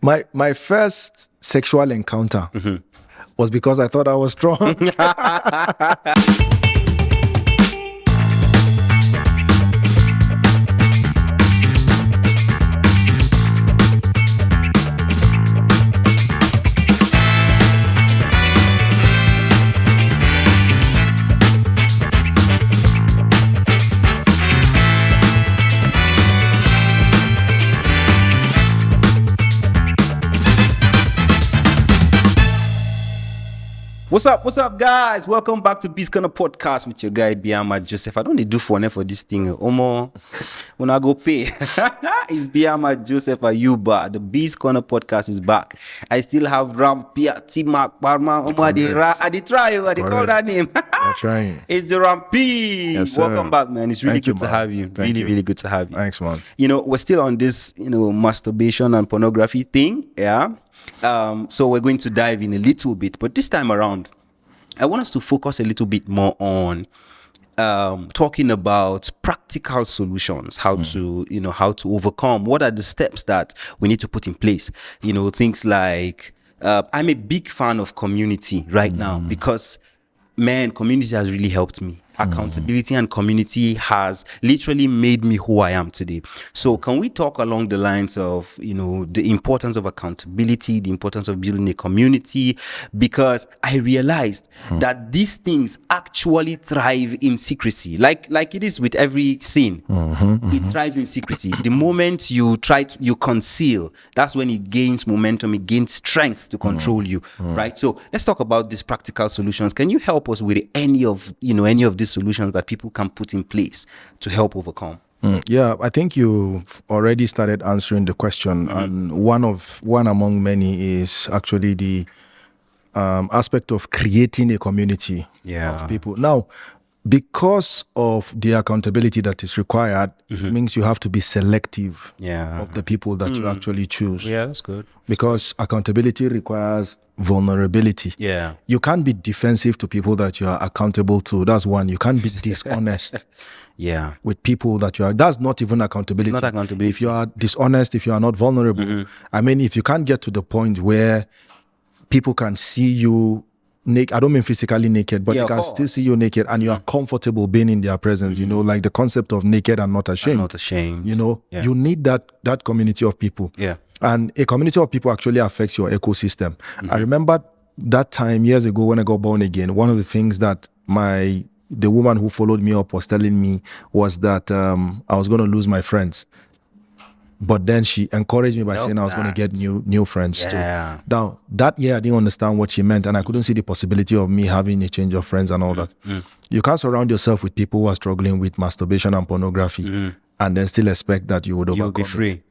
My first sexual encounter was because I thought I was strong. What's up, guys? Welcome back to Beast Corner Podcast with your guy Biama Joseph. I don't need to do for this thing. Omo, when I go pay, it's Biama Joseph Ayuba. The Beast Corner Podcast is back. I still have Rampia, T-Mac, Barma, Omo. I did try. I did call that name. I'm trying. It's the Rampi. Yes, sir. Welcome back, man. It's really Thank you, good to man. have you. Thank you. Really good to have you. Thanks, man. You know, we're still on this, masturbation and pornography thing. Yeah. So we're going to dive in a little bit, but this time around, I want us to focus a little bit more on talking about practical solutions, how to overcome. What are the steps that we need to put in place? Things like I'm a big fan of community right now because, man, community has really helped me. Accountability and community has literally made me who I am today. So can we talk along the lines of, the importance of accountability, the importance of building a community? Because I realized that these things actually thrive in secrecy, like it is with every sin. It thrives in secrecy. The moment you you conceal, that's when it gains momentum, it gains strength to control you, right? So let's talk about these practical solutions. Can you help us with any of these solutions that people can put in place to help overcome? Yeah, I think you've already started answering the question, and one among many is actually the aspect of creating a community of people. Now, because of the accountability that is required, it means you have to be selective of the people that you actually choose. Yeah, that's good. Because accountability requires vulnerability. Yeah. You can't be defensive to people that you are accountable to. That's one. You can't be dishonest with people that you are. That's not even accountability. It's not accountability. If you are dishonest, if you are not vulnerable, I mean, if you can't get to the point where people can see you naked, I don't mean physically naked, but they can still see you naked and you are comfortable being in their presence, like the concept of naked and not ashamed. I'm not ashamed. You need that community of people. Yeah. And a community of people actually affects your ecosystem. I remember that time years ago when I got born again, one of the things that the woman who followed me up was telling me was that I was going to lose my friends. But then she encouraged me by saying I was going to get new friends too. Now, that year I didn't understand what she meant, and I couldn't see the possibility of me having a change of friends and all that. You can't surround yourself with people who are struggling with masturbation and pornography and then still expect that you would overcome You'll be free. it.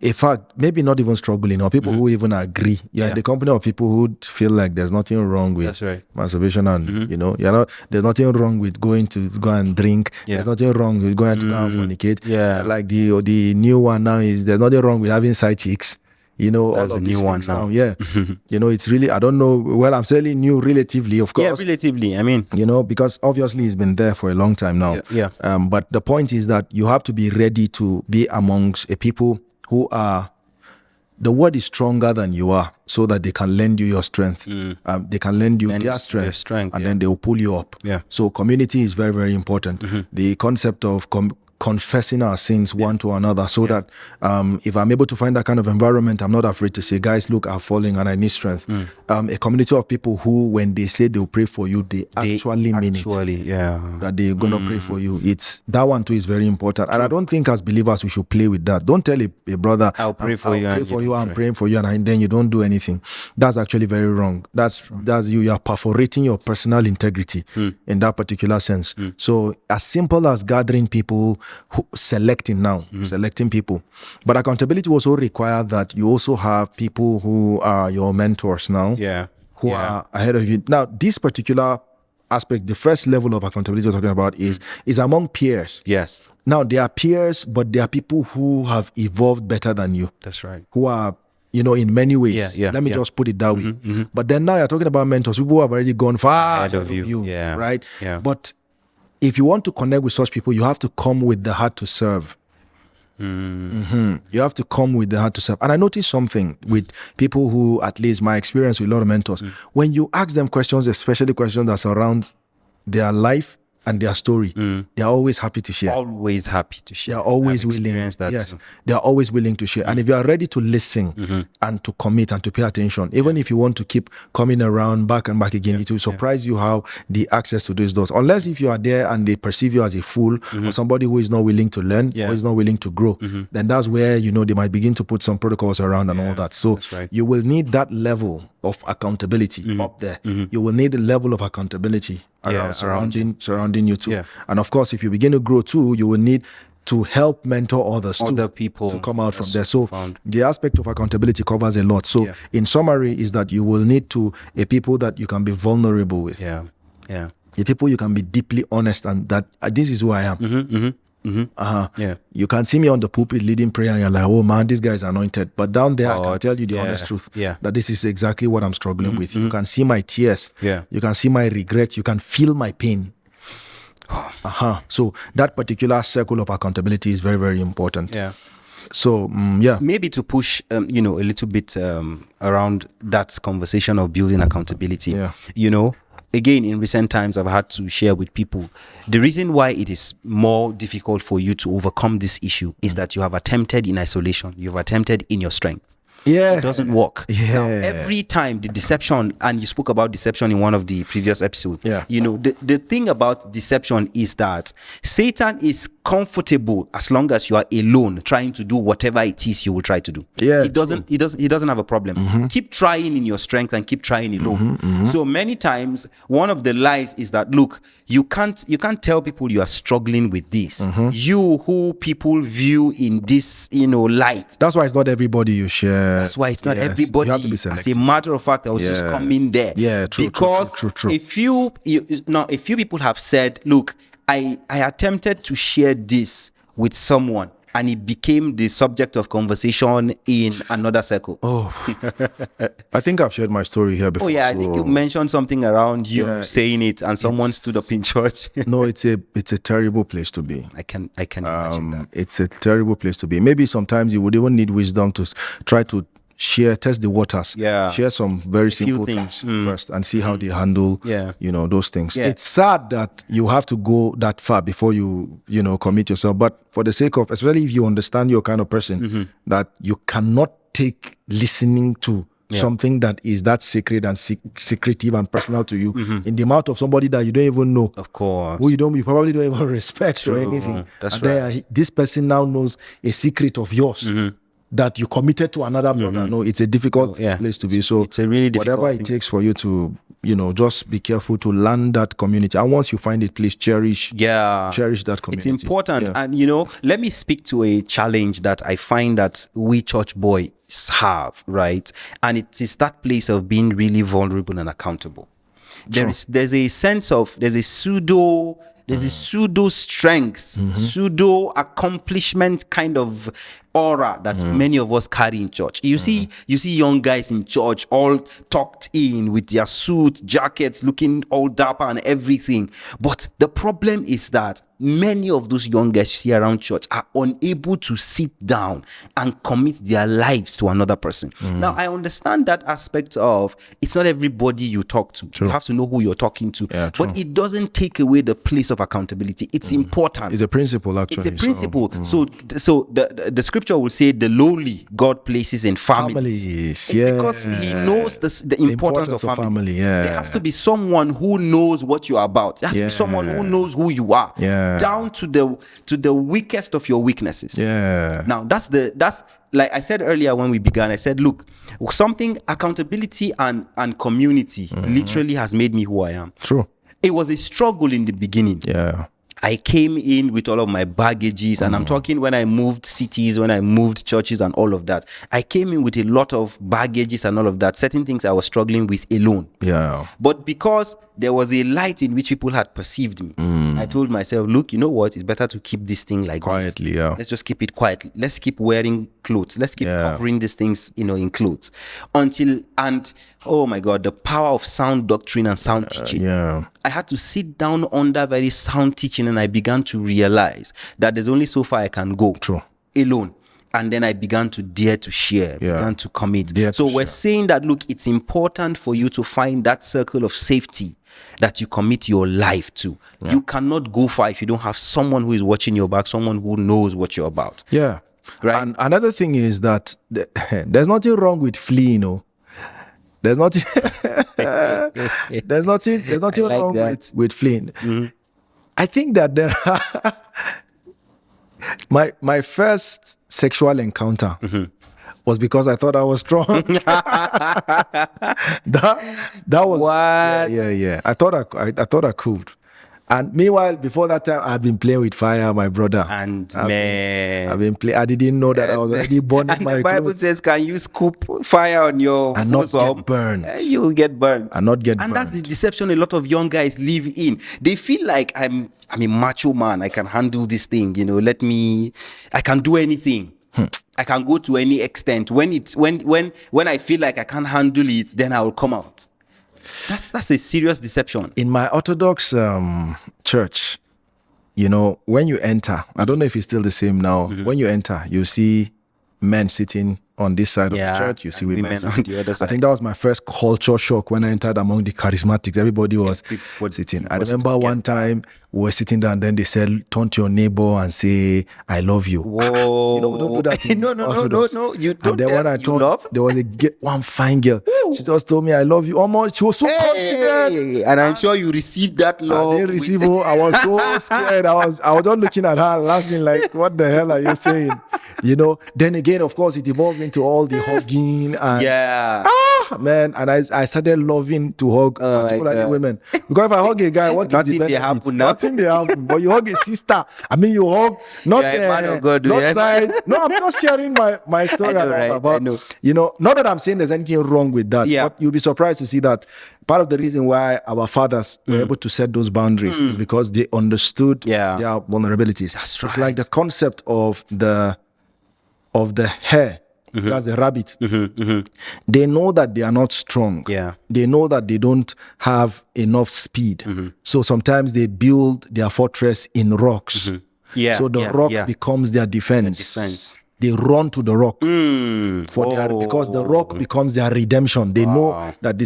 In fact, maybe not even struggling, or people who even agree. You're in the company of people who feel like there's nothing wrong with masturbation and, there's nothing wrong with going to go and drink. There's nothing wrong with going to go and fornicate. Like the new one now is there's nothing wrong with having side chicks. That's a new one now. Yeah. It's really, I don't know. Well, I'm saying new relatively, of course. Yeah, relatively. I mean, because obviously it's been there for a long time now. But the point is that you have to be ready to be amongst a people who are, the word is stronger than you are, so that they can lend you your strength. They can lend you their strength, and then they will pull you up. So community is very, very important. The concept of confessing our sins one to another, so that if I'm able to find that kind of environment, I'm not afraid to say, guys, look, I'm falling and I need strength. A community of people who, when they say they'll pray for you, they actually mean it. That they're going to pray for you. It's that one too is very important. And I don't think as believers we should play with that. Don't tell a brother, I'll pray for you. I'm praying for you, and then you don't do anything. That's actually very wrong. That's you are perforating your personal integrity in that particular sense. So as simple as gathering people, selecting people, but accountability also requires that you also have people who are your mentors now, who are ahead of you. Now, this particular aspect, the first level of accountability we're talking about is among peers. Yes. Now, they are peers, but they are people who have evolved better than you. That's right. Who are, in many ways. Let me just put it that way. But then now you're talking about mentors, people who have already gone far ahead of you. Right? But if you want to connect with such people, you have to come with the heart to serve. You have to come with the heart to serve. And I noticed something with people who, at least my experience with a lot of mentors, when you ask them questions, especially questions that surround their life and their story, they're always happy to share. Always happy to share. They're always I've willing. experienced that Yes, too. they're always willing to share. And if you are ready to listen and to commit and to pay attention, even if you want to keep coming around back and back again, it will surprise you how the access to those doors. Unless if you are there and they perceive you as a fool or somebody who is not willing to learn or is not willing to grow, then that's where they might begin to put some protocols around and all that. So you will need that level of accountability up there. You will need a level of accountability surrounding you too. And of course, if you begin to grow too, you will need to help mentor others Other too, people to come out from there. So profound. the aspect of accountability covers a lot. So in summary is that you will need a people that you can be vulnerable with. The people you can be deeply honest and that this is who I am. You can see me on the pulpit leading prayer and you're like, oh man, this guy is anointed. But down there, I can tell you the honest truth that this is exactly what I'm struggling with. You can see my tears. You can see my regret. You can feel my pain. So that particular circle of accountability is very, very important. So maybe to push a little bit around that conversation of building accountability. Again, in recent times, I've had to share with people the reason why it is more difficult for you to overcome this issue is that you have attempted in isolation, you've attempted in your strength. It doesn't work. Now, every time the deception, and you spoke about deception in one of the previous episodes, the thing about deception is that Satan is comfortable as long as you are alone trying to do whatever it is you will try to do. He doesn't have a problem. Keep trying in your strength and keep trying alone. So many times one of the lies is that, look, you can't tell people you are struggling with this. You who people view in this light. That's why it's not everybody you share. That's why it's not everybody. You have to be selective. As a matter of fact, I was just coming there. True. A few people have said, look, I attempted to share this with someone and it became the subject of conversation in another circle. I think I've shared my story here before. I think you mentioned something around you saying it and someone stood up in church. No, it's a terrible place to be. I can imagine that. It's a terrible place to be. Maybe sometimes you would even need wisdom to try to test the waters. Share some very simple things first and see how they handle, those things. It's sad that you have to go that far before you commit yourself. But for the sake of, especially if you understand you're kind of person, that you cannot take listening to something that is that sacred and secretive and personal to you in the mouth of somebody that you don't even know. Of course. Who you probably don't even respect or anything. That's right. This person now knows a secret of yours. That you committed to another brother. No, it's a difficult place to be. So it's a really difficult whatever thing. It takes for you to, just be careful to learn that community. And once you find it, please cherish that community. It's important. And let me speak to a challenge that I find that we church boys have, right? And it is that place of being really vulnerable and accountable. There's a sense of, there's a pseudo strength, pseudo accomplishment kind of aura that many of us carry in church. You see young guys in church all tucked in with their suit, jackets, looking all dapper and everything. But the problem is that many of those young guys you see around church are unable to sit down and commit their lives to another person. Now, I understand that aspect of it's not everybody you talk to. You have to know who you're talking to. But it doesn't take away the place of accountability. It's important. It's a principle, actually. It's a principle. So the scripture will say the lowly God places in families. It's because he knows the importance of family. There has to be someone who knows what you're about. There has to be someone who knows who you are. Down to the weakest of your weaknesses. Now that's like I said earlier when we began, I said, look, accountability and community literally has made me who I am. True. It was a struggle in the beginning. I came in with all of my baggages, and I'm talking when I moved cities, when I moved churches and all of that. I came in with a lot of baggages and all of that, certain things I was struggling with alone. But because there was a light in which people had perceived me, I told myself, look, you know what? It's better to keep this thing like quietly. Let's just keep it quietly. Let's keep wearing clothes. Let's keep covering these things, in clothes. Oh my God, the power of sound doctrine and sound teaching. I had to sit down under very sound teaching, and I began to realize that there's only so far I can go. True. alone. And then I began to dare to share, began to commit. So we're saying that, look, it's important for you to find that circle of safety that you commit your life to. Yeah. You cannot go far if you don't have someone who is watching your back, someone who knows what you're about. Yeah. Right. And another thing is that there's nothing wrong with fleeing, There's nothing there's nothing wrong with fleeing. Mm-hmm. I think that there are my first sexual encounter was because I thought I was strong. that was what? Yeah. I thought I could. And meanwhile, before that time, I had been playing with fire, my brother. And I've been playing. I didn't know that I was already burning my The Bible clothes. says, can you scoop fire on your and not get burned? You will get burned. And not get burned. And that's the deception a lot of young guys live in. They feel like I'm a macho man. I can handle this thing. I can do anything. I can go to any extent. When I feel like I can't handle it, then I will come out. That's a serious deception. In my Orthodox church, when you enter, I don't know if it's still the same now. When you enter, you see men sitting on this side of the church, you see women on the other side. I think that was my first culture shock when I entered among the charismatics. Everybody was sitting. I remember one time we were sitting down, and then they said, turn to your neighbor and say, I love you. Whoa. Don't do that. No. You don't. And then when I told, there was one fine girl. Ooh. She just told me, I love you. Almost, she was so confident. And I'm sure you received that love. I didn't receive her. I was so scared. I was just looking at her, laughing like, what the hell are you saying? Then again, of course, it evolved into all the hugging and man, and I started loving to hug particularly women. Because if I hug a guy, what is the benefit? Nothing they happen. But you hug a sister. I mean, you hug not side. No, I'm not sharing my story about. Not that I'm saying there's anything wrong with that. Yeah. But you'll be surprised to see that part of the reason why our fathers were able to set those boundaries is because they understood their vulnerabilities. That's right. It's like the concept of the hare. That's a rabbit. They know that they are not strong. Yeah. They know that they don't have enough speed. So sometimes they build their fortress in rocks. So the rock becomes their defense. They run to the rock because the rock becomes their redemption. They know that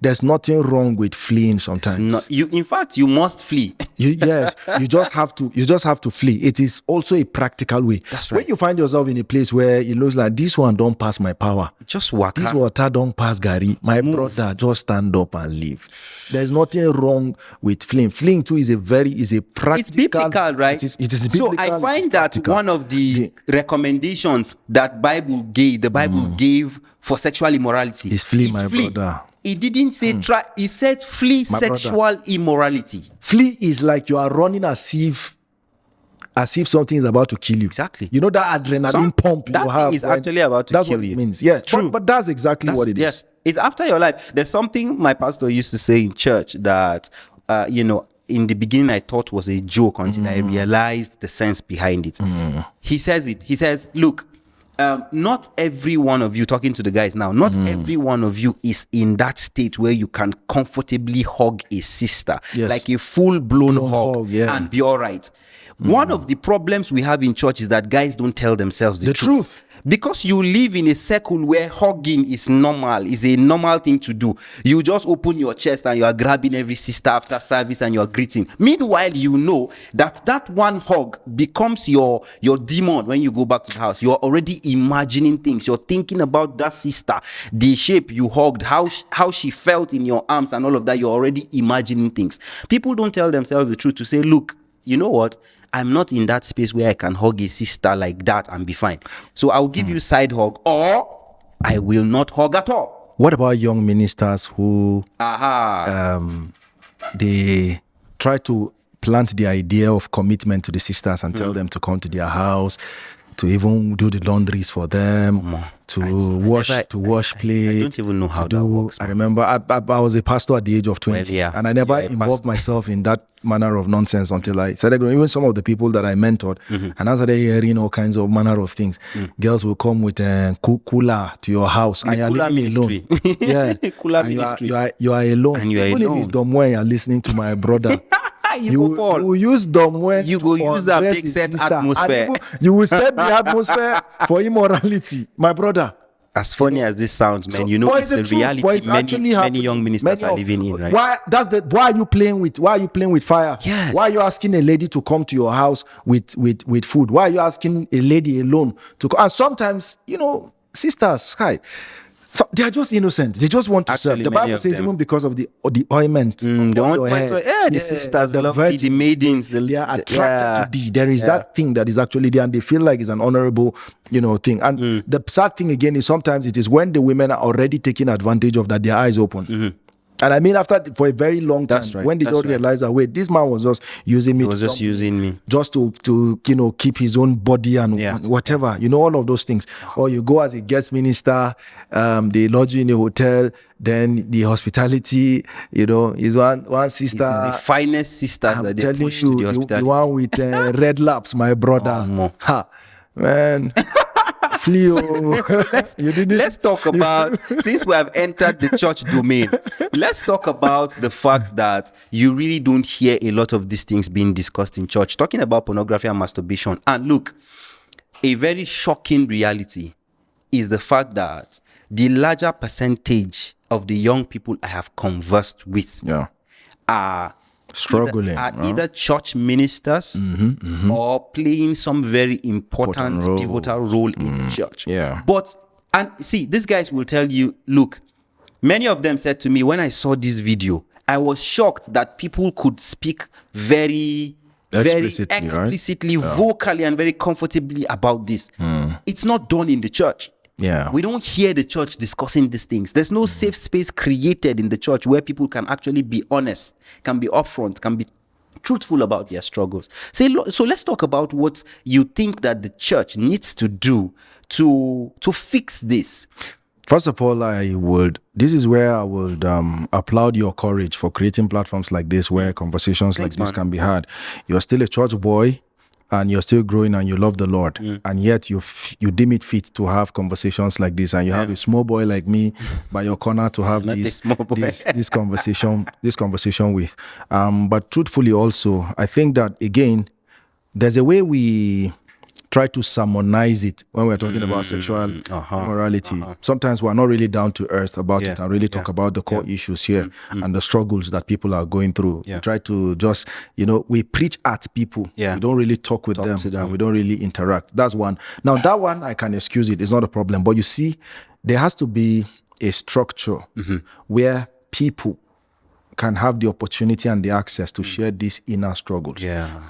there's nothing wrong with fleeing sometimes. In fact, you must flee. You just have to flee. It is also a practical way. That's right. When you find yourself in a place where it looks like this one don't pass my power, just walk. This water don't pass Gary. My brother, just stand up and leave. There's nothing wrong with fleeing. Fleeing too is a practical. It's biblical, right? It is biblical. So I find that one of the recommendations that the Bible gave for sexual immorality is flee, my brother. It didn't say try. It said flee sexual immorality. Flee is like you are running as if something is about to kill you. Exactly. That adrenaline pump you have. That thing is actually about to kill you. That's what it means. Yeah, true. But that's exactly what it is. Yes, it's after your life. There's something my pastor used to say in church that, in the beginning I thought was a joke until I realized the sense behind it. He says, look, not every one of you, talking to the guys now, not every one of you is in that state where you can comfortably hug a sister, like a full-blown hug and be all right. One of the problems we have in church is that guys don't tell themselves the truth. Because you live in a circle where hugging is normal, is a normal thing to do. You just open your chest and you are grabbing every sister after service and you are greeting. Meanwhile, you know that one hug becomes your demon when you go back to the house. You're already imagining things. You're thinking about that sister, the shape you hugged, how she felt in your arms and all of that. You're already imagining things. People don't tell themselves the truth to say, look, you know what? I'm not in that space where I can hug a sister like that and be fine. So I'll give you side hug, or I will not hug at all. What about young ministers who they try to plant the idea of commitment to the sisters and tell them to come to their house, to even do the laundries for them, to wash plate. I don't even know how that works. I remember I was a pastor at the age of 20, and I never involved myself in that manner of nonsense until I started growing. Even some of the people that I mentored, and I started hearing all kinds of manner of things. Girls will come with a cooler to your house, and you're living alone. Cooler ministry. You are alone. And you are even alone. if it's dumb way, you're listening to my brother. you go fall. You will use dumb when You go use a big set atmosphere. And you will set the atmosphere for immorality, my brother. As funny as this sounds, man, you know it's the reality many young ministers are living in, right? Why are you playing with fire? Yes. Why are you asking a lady to come to your house with food? Why are you asking a lady alone to come? And sometimes, sisters, so they are just innocent. They just want to serve. The Bible says even because of the ointment. The ointment. The sisters love the maidens. They are attracted to thee. There is that thing that is actually there, and they feel like it's an honorable, thing. And the sad thing again is sometimes it is when the women are already taking advantage of that, their eyes open. And I mean, for a very long time, when they don't realize that, wait, this man was just using me. He was just using me. Just to keep his own body and whatever, all of those things. Or you go as a guest minister, they lodge you in a hotel, then the hospitality, is one sister. This is the finest sisters that they push to the hospitality. The one with red laps, my brother. Man. Let's talk about, since we have entered the church domain, let's talk about the fact that you really don't hear a lot of these things being discussed in church, talking about pornography and masturbation. And look, a very shocking reality is the fact that the larger percentage of the young people I have conversed with are struggling, either church ministers or playing some very important pivotal role in the church. But, and see, these guys will tell you, look, many of them said to me, when I saw this video, I was shocked that people could speak very explicitly, vocally, and very comfortably about this. It's not done in the church. We don't hear the church discussing these things. There's no safe space created in the church where people can actually be honest, can be upfront, can be truthful about their struggles. So let's talk about what you think that the church needs to do to fix this. First of all, this is where I would applaud your courage for creating platforms like this where conversations like this can be had. You're still a church boy, and you're still growing and you love the Lord, and yet you deem it fit to have conversations like this, and you have a small boy like me by your corner to have this conversation with. But truthfully also, I think that again, there's a way we try to sermonize it when we're talking about sexual immorality. Sometimes we're not really down to earth about it and really talk about the core issues here and the struggles that people are going through. We try to just, we preach at people. We don't really talk with them, and we don't really interact. That's one. Now, that one, I can excuse it. It's not a problem. But you see, there has to be a structure where people can have the opportunity and the access to share these inner struggles.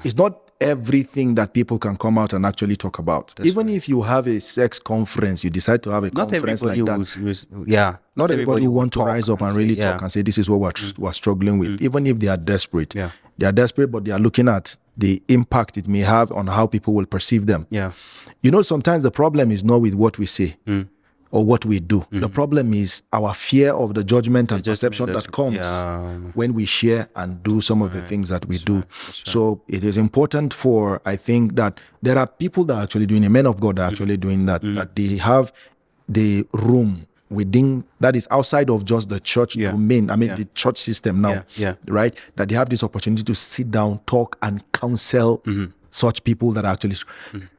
It's not everything that people can come out and actually talk about. Even if you have a sex conference, you decide to have a conference like that. Not everybody want to rise up and really talk and say, this is what we're struggling with. Even if they are desperate. They are desperate, but they are looking at the impact it may have on how people will perceive them. Sometimes the problem is not with what we say or what we do. The problem is our fear of the judgment and perception that comes when we share and do some of the things that we do. So it is important I think that there are people that are actually doing it, men of God are actually doing that, that they have the room within, that is outside of just the church domain, the church system now, right? That they have this opportunity to sit down, talk, and counsel such people that are actually...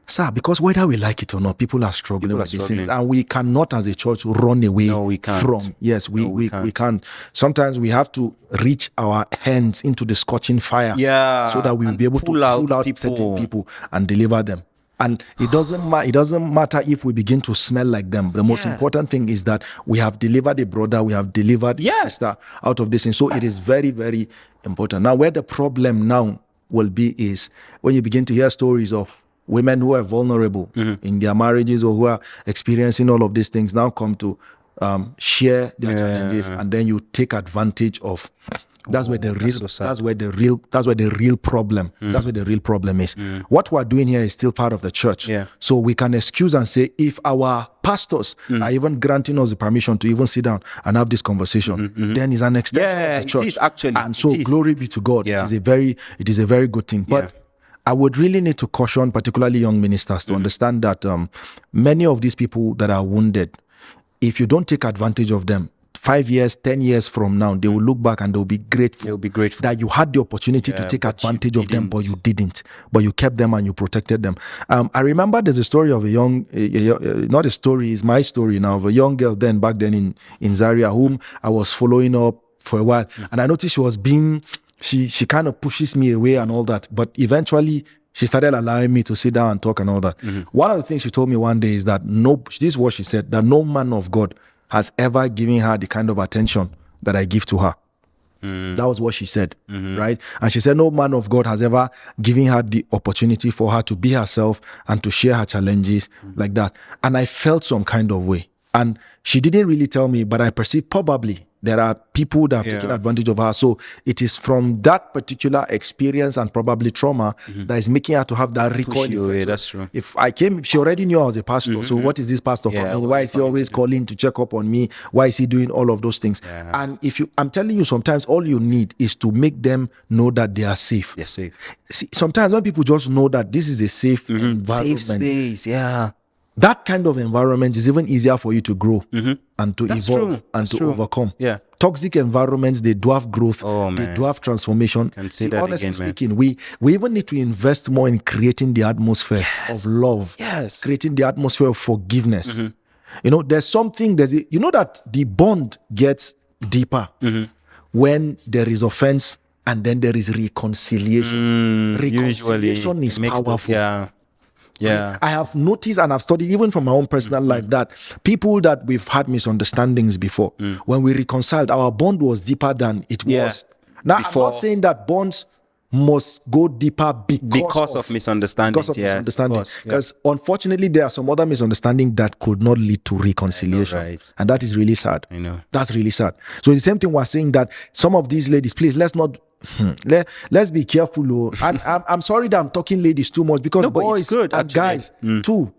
Sir, because whether we like it or not, people are struggling with these things. And we cannot, as a church, run away from... Yes, we can't. Sometimes we have to reach our hands into the scorching fire so that we will be able to pull out certain people and deliver them. And it doesn't matter if we begin to smell like them. The most important thing is that we have delivered a brother, we have delivered a sister out of this. And so it is very, very important. Now, where the problem now will be is when you begin to hear stories of women who are vulnerable in their marriages or who are experiencing all of these things now come to share their challenges, and then you take advantage of. That's where the real problem is. What we're doing here is still part of the church. So we can excuse and say, if our pastors are even granting us the permission to even sit down and have this conversation, then it's an extension of the church. It is actually. And so glory be to God. It is a very good thing. But I would really need to caution particularly young ministers to understand that many of these people that are wounded, if you don't take advantage of them, 5 years, 10 years from now, they will look back and they'll be grateful. They'll be grateful that you had the opportunity to take advantage of them, but you didn't. But you kept them and you protected them. I remember there's a story of a young, not a story, it's my story now, of a young girl back then in Zaria, whom I was following up for a while. And I noticed she was she kind of pushes me away and all that. But eventually, she started allowing me to sit down and talk and all that. One of the things she told me one day is that this is what she said, that no man of God has ever given her the kind of attention that I give to her. That was what she said, right? And she said no man of God has ever given her the opportunity for her to be herself and to share her challenges like that. And I felt some kind of way. And she didn't really tell me, but I perceived probably there are people that have taken advantage of her. So it is from that particular experience and probably trauma that is making her to have that recoil effect. That's true. If I came, she already knew I was a pastor. So what is this pastor calling? Why is he always calling to check up on me? Why is he doing all of those things? And I'm telling you, sometimes all you need is to make them know that they are safe. They're safe. See, sometimes when people just know that this is a safe environment, safe space, that kind of environment is even easier for you to grow and to evolve and to overcome. Yeah. Toxic environments, they dwarf growth, they dwarf transformation. See, honestly speaking, we even need to invest more in creating the atmosphere of love, creating the atmosphere of forgiveness. You know, there's you know that the bond gets deeper when there is offense and then there is reconciliation. Reconciliation is powerful. Yeah, I have noticed and I've studied even from my own personal life that people that we've had misunderstandings before, when we reconciled, our bond was deeper than it was. Now, I'm not saying that bonds must go deeper because of misunderstanding. Because unfortunately, there are some other misunderstandings that could not lead to reconciliation. And that is really sad. I know. That's really sad. So the same thing we're saying that some of these ladies, please, let's not let's be careful. And I'm sorry that I'm talking ladies too much because boys and guys too.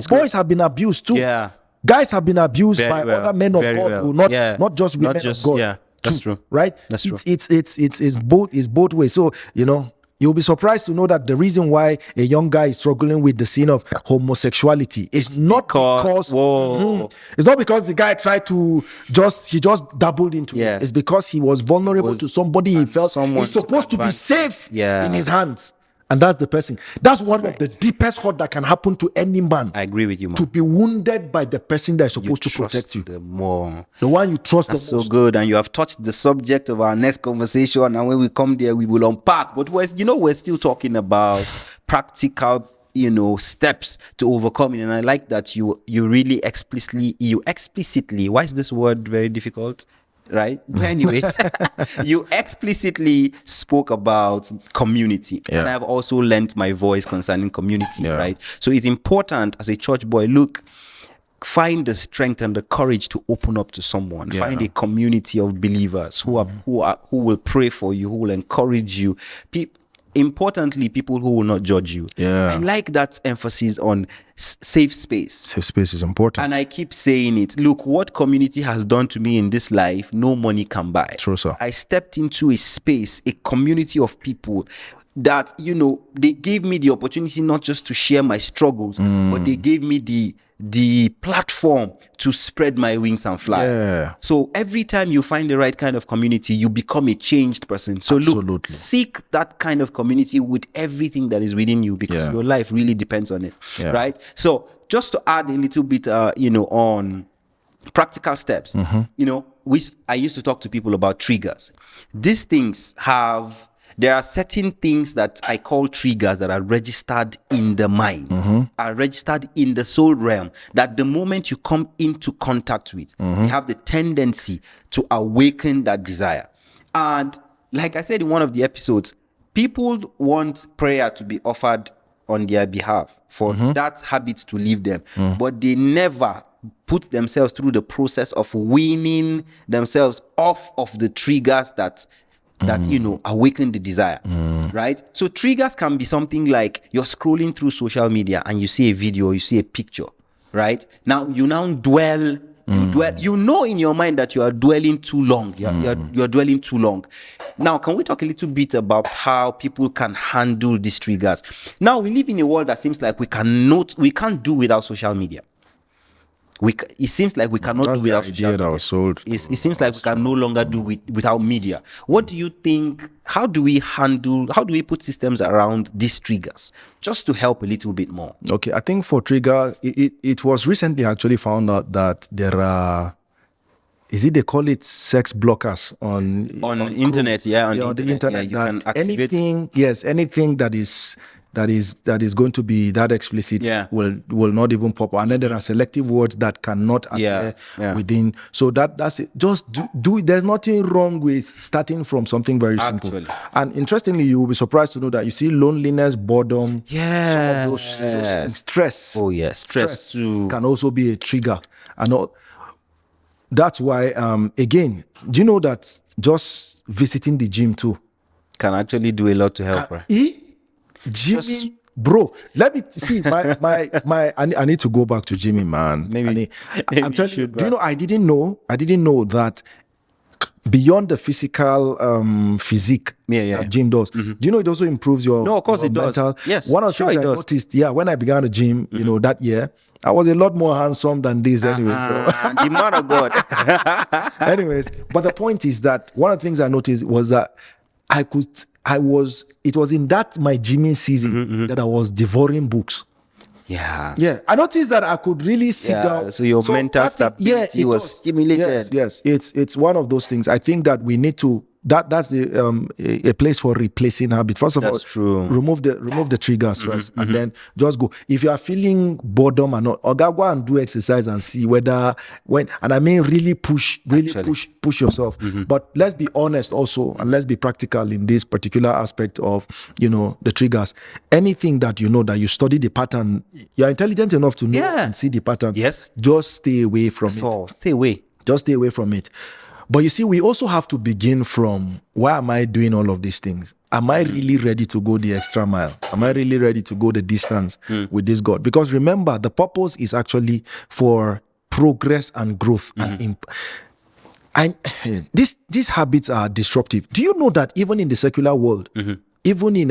Boys have been abused too. Guys have been abused by other men of God, not just women of God. That's true. Right? That's true. It's both ways. So, you know, you'll be surprised to know that the reason why a young guy is struggling with the sin of homosexuality is not because it's not because the guy tried to he just dabbled into it. It's because he was vulnerable to somebody he felt he's supposed to be safe in his hands. And that's the person. That's one of the deepest hurt that can happen to any man. I agree with you, man. To be wounded by the person that is supposed to protect you. The more. The one you trust the most. That's so good. And you have touched the subject of our next conversation. And when we come there, we will unpack. But we're still talking about practical, steps to overcome it. And I like that you really explicitly, why is this word very difficult? Right? Anyways, you explicitly spoke about community. And I've also lent my voice concerning community, right? So it's important as a church boy, find the strength and the courage to open up to someone. Find a community of believers who will pray for you, who will encourage you. Importantly, people who will not judge you. I like that emphasis on safe space. Safe space is important. And I keep saying it. Look, what community has done to me in this life, no money can buy. True, sir. I stepped into a space, a community of people that, they gave me the opportunity not just to share my struggles, but they gave me the platform to spread my wings and fly. So every time you find the right kind of community, you become a changed person. So look, seek that kind of community with everything that is within you, because your life really depends on it, right? So just to add a little bit, on practical steps, I used to talk to people about triggers. These things there are certain things that I call triggers that are registered in the mind, are registered in the soul realm, that the moment you come into contact with, they have the tendency to awaken that desire. And like I said in one of the episodes, people want prayer to be offered on their behalf for that habit to leave them, but they never put themselves through the process of weaning themselves off of the triggers that awaken the desire, right? So triggers can be something like you're scrolling through social media and you see a video, you see a picture, right? Now you dwell, in your mind that you are dwelling too long. You're dwelling too long. Now, can we talk a little bit about how people can handle these triggers? Now, we live in a world that seems like we can't do without social media. it seems like we cannot do without social media. It seems like we can no longer do without media. What do you think? How do we put systems around these triggers just to help a little bit more? Okay, I think for trigger, it was recently actually found out that there are, they call it sex blockers on internet, on the internet. You can activate anything that is going to be that explicit will not even pop up. And then there are selective words that cannot appear within. So that's it. Just do it. There's nothing wrong with starting from something very simple. And interestingly, you will be surprised to know that you see loneliness, boredom, some of those things, stress. Oh yes, stress too can also be a trigger. And all. That's why, again, do you know that just visiting the gym too can actually do a lot to help, right? Gymming, bro. Let me see. I need to go back to gymming, man. Maybe I'm telling you. Do you know? I didn't know that beyond the physical physique that gym does. Do you know it also improves your? No, of course it mental. does. Yes, one of the things I noticed. When I began to gym, that year, I was a lot more handsome than this anyway. So the man of God. Anyways, but the point is that one of the things I noticed was that it was in that my gymming season that I was devouring books. Yeah. I noticed that I could really sit down. So your mental stability was stimulated. Yes. It's one of those things. I think that we need to. That's a place for replacing habit. First of all, remove the triggers first, and then just go. If you are feeling boredom or not, go and do exercise and see and I mean really push yourself. But let's be honest also, and let's be practical in this particular aspect of the triggers. Anything that that you study the pattern, you're intelligent enough to know and see the pattern. Yes, just stay away from it. All. Stay away. Just stay away from it. But you see, we also have to begin from, why am I doing all of these things? Am I really ready to go the extra mile? Am I really ready to go the distance with this God? Because remember, the purpose is actually for progress and growth. And these habits are disruptive. Do you know that even in the secular world, even in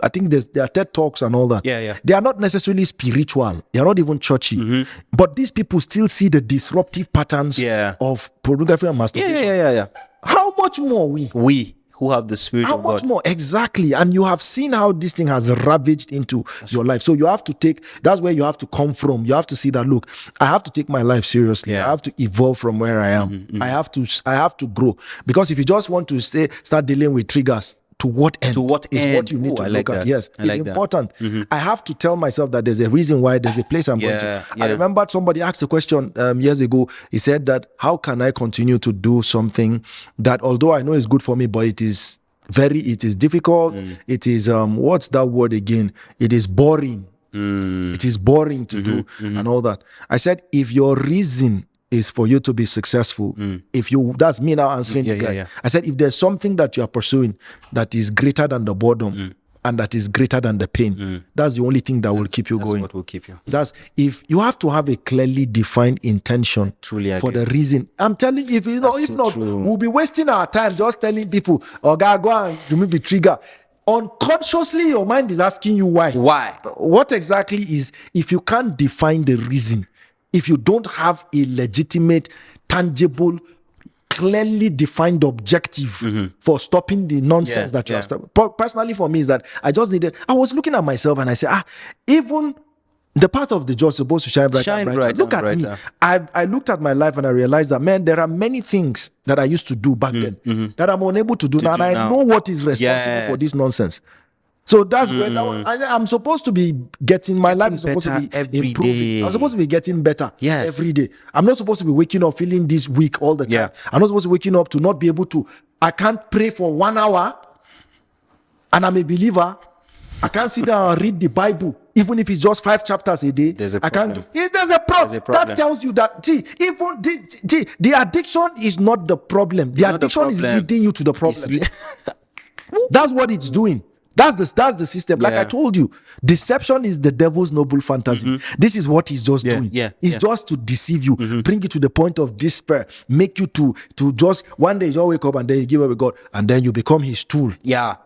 I think there are TED Talks and all that. They are not necessarily spiritual. They are not even churchy. But these people still see the disruptive patterns of pornography and masturbation. How much more we who have the Spirit of God. How much more? Exactly. And you have seen how this thing has ravaged into your life. So you have to that's where you have to come from. You have to see that, look, I have to take my life seriously. I have to evolve from where I am. I have to grow. Because if you just want to start dealing with triggers, to what end? What you need to look at. Yes, it's important. I have to tell myself that there's a reason why, there's a place I'm going to. I remember somebody asked a question years ago. He said that, how can I continue to do something that, although I know is good for me, but it is difficult. It is, what's that word again? It is boring. It is boring to do and all that. I said, if your reason is for you to be successful. That's me now answering the guy. I said, if there's something that you are pursuing that is greater than the boredom and that is greater than the pain, that's the only thing that will keep you going. That's what will keep you. That's if you have to have a clearly defined intention for the reason. I'm telling you, if not, we'll be wasting our time just telling people, go and remove the trigger. Unconsciously, your mind is asking you why. What exactly is, if you can't define the reason, if you don't have a legitimate, tangible, clearly defined objective for stopping the nonsense that you are stopping. Personally, for me, is that I was looking at myself and I said, even the path of the just supposed to shine brighter. Look at me. I looked at my life and I realized that, man, there are many things that I used to do back then that I'm unable to do now. And I know what is responsible for this nonsense. So that's where I'm supposed to be getting, my life is supposed to be improving. I'm supposed to be getting better every day. I'm not supposed to be waking up feeling this weak all the time. I'm not supposed to be waking up to not be able to, I can't pray for 1 hour and I'm a believer. I can't sit down and read the Bible, even if it's just 5 chapters a day. There's a problem. There's a problem. That tells you that, the addiction is not the problem. The addiction is leading you to the problem. That's what it's doing. That's the system. Like I told you, deception is the devil's noble fantasy. This is what he's just doing. It's just to deceive you, bring you to the point of despair, make you to just one day you wake up and then you give up with God, and then you become his tool.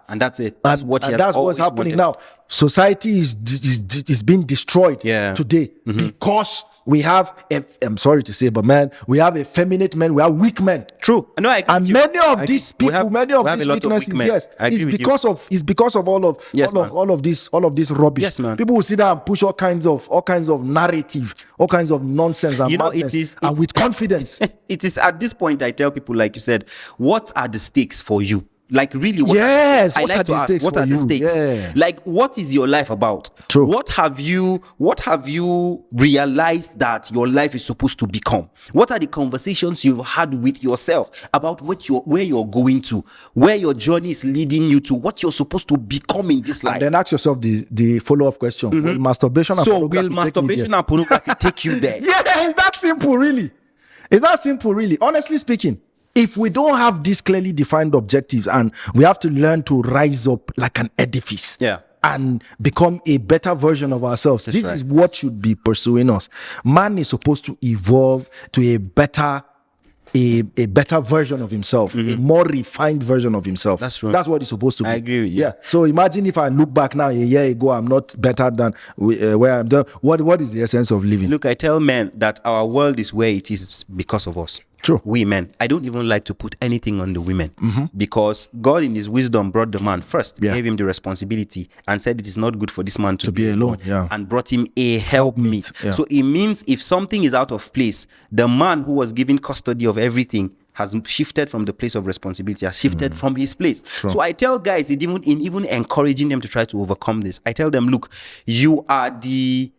And that's it. That's what he has always what's happening wanted. now. society is being destroyed today because we have, I'm sorry to say, but man, we have effeminate men, we have weak men. True. No, I agree. And many of these people, many of these weaknesses, yes, it's because of all of this rubbish. Yes, man. People will sit down and push all kinds of narrative, all kinds of nonsense and madness, and with confidence. It is at this point I tell people, like you said, what are the stakes for you? Like, really, what are the stakes? I like to ask, what are the stakes? Yeah. Like, what is your life about? True. What have you realized that your life is supposed to become? What are the conversations you've had with yourself about where you're going to, where your journey is leading you to, what you're supposed to become in this life? And then ask yourself the follow-up question. Will masturbation and pornography take you there? Yeah, it's that simple, really. It's that simple, really. Honestly speaking, if we don't have these clearly defined objectives, and we have to learn to rise up like an edifice and become a better version of ourselves, this is what should be pursuing us. Man is supposed to evolve to a better version of himself, a more refined version of himself. That's true. That's what he's supposed to be. I agree with you. Yeah. So imagine if I look back now, a year ago, I'm not better than where I'm done. What is the essence of living? Look, I tell men that our world is where it is because of us. True. We men. I don't even like to put anything on the women because God in his wisdom brought the man first, gave him the responsibility and said it is not good for this man to be alone and brought him a helpmeet. Yeah. So it means if something is out of place, the man who was given custody of everything has shifted from the place of responsibility, has shifted from his place. True. So I tell guys, in even encouraging them to try to overcome this, I tell them, look, you are the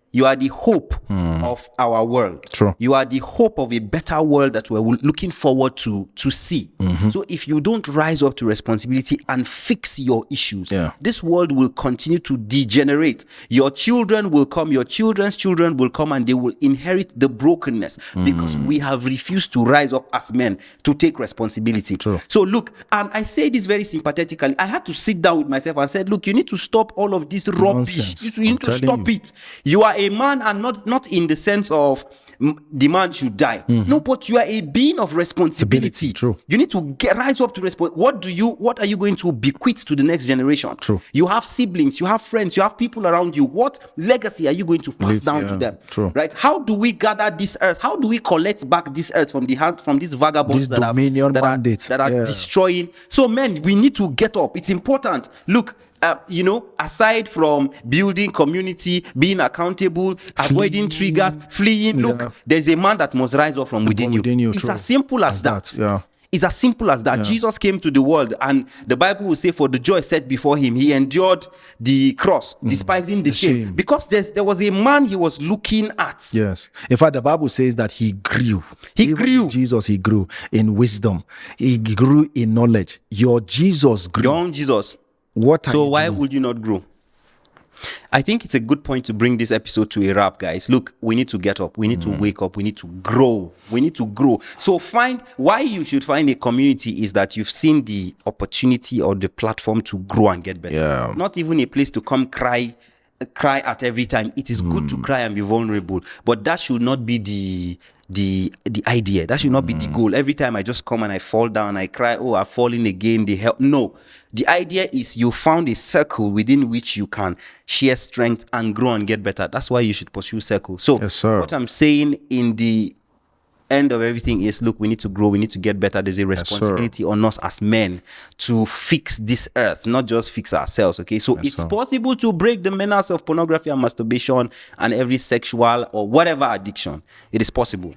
hope of our world. True. You are the hope of a better world that we're looking forward to see. So if you don't rise up to responsibility and fix your issues, this world will continue to degenerate. Your children will come, your children's children will come, and they will inherit the brokenness because we have refused to rise up as men to take responsibility. True. So look, and I say this very sympathetically, I had to sit down with myself and said, look, you need to stop all of this rubbish. You need to stop it. You are a man, and not in the sense of the man should die. No, but you are a being of responsibility. True. You need to rise up to what are you going to bequeath to the next generation? True. You have siblings, you have friends, you have people around you. What legacy are you going to pass down to them? True. Right? How do we gather this earth? How do we collect back this earth from these vagabonds that are destroying? So men, we need to get up. It's important. Look, aside from building community, being accountable, avoiding triggers, fleeing, look, there's a man that must rise up from within you. It's as simple as that. It's as simple as that. Jesus came to the world, and the Bible will say, for the joy set before him, he endured the cross, despising the shame. Because there was a man he was looking at. Yes. In fact, the Bible says that he grew. Jesus, he grew in wisdom. He grew in knowledge. Your Jesus grew. Your own Jesus. So why would you not grow? I think it's a good point to bring this episode to a wrap, guys. Look, we need to get up. We need to wake up. We need to grow. So why you should find a community is that you've seen the opportunity or the platform to grow and get better. Yeah. Not even a place to come cry at every time. It is good to cry and be vulnerable, but that should not be the idea. That should not be the goal. Every time I just come and I fall down, I cry, oh, I've fallen again, they help. No. The idea is you found a circle within which you can share strength and grow and get better. That's why you should pursue circle. So what I'm saying in the end of everything is, look, we need to grow, we need to get better. There's a responsibility on us as men to fix this earth, not just fix ourselves. Okay, so it's possible to break the menace of pornography and masturbation and every sexual or whatever addiction. It is possible.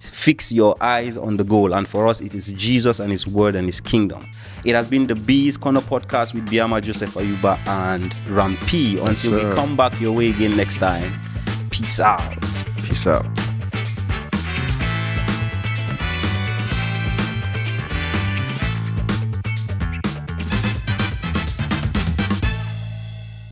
Fix your eyes on the goal, and for us it is Jesus and his word and his kingdom. It has been the Bees Corner podcast with Biama Joseph Ayuba and Rampi. Until we come back your way again next time, peace out.